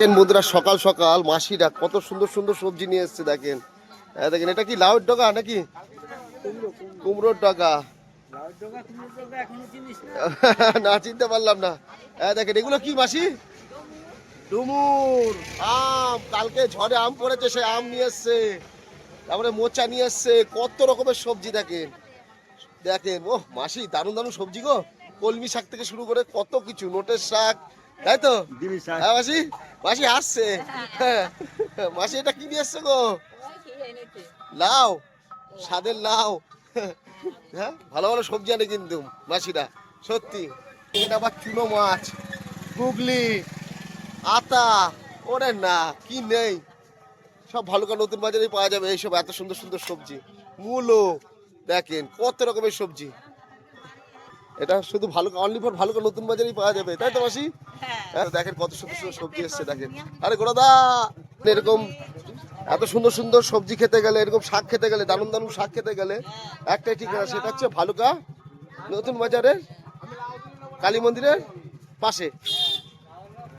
বন্ধুরা সকাল সকাল মাসিরা কত সুন্দর সুন্দর সবজি নিয়ে এসছে দেখেন। দেখেন এটা কি লাউয়ের ডগা নাকি কুমড়োর ডগা? না চিনতে পারলাম না। দেখেন এগুলো কি মাসি? ডুমুর আম, কালকে ঝড়ে আম পড়েছে সে আম নিয়ে এসছে, তারপরে মোচা নিয়ে এসছে, কত রকমের সবজি দেখেন। দেখেন ও মাসি দারুণ দারুণ সবজি গো, কলমি শাক থেকে শুরু করে কত কিছু, নোটের শাক, তাই তো? হ্যাঁ মাসি, মাসি আসছে। হ্যাঁ মাসি এটা কি নিয়ে এসছে গো? লাউ, স্বাদের লাউ। হ্যাঁ ভালো ভালো সবজি আনে কিন্তু মাসিরা, সত্যি। এটা আবার চুনো মাছ, গুগলি, আতা, ওরে না কি নেই, সব ভালুকা নতুন বাজারেই পাওয়া যাবে এইসব এত সুন্দর সুন্দর সবজি। মূলো দেখেন কত রকমের সবজি, এটা শুধু ভালুকা, অনলি ফর ভালুকা নতুন বাজারেই পাওয়া যাবে, তাই তো মাসি? হ্যাঁ দেখেন কত সুন্দর সুন্দর সবজি এসছে দেখেন। আরে গোড়াদা এরকম এত সুন্দর সুন্দর সবজি খেতে গেলে, এরকম শাক খেতে গেলে, দারুণ দারুণ শাক খেতে গেলে একটাই ঠিকানা, সেটা হচ্ছে ভালুকা নতুন বাজারের কালী মন্দিরের পাশে।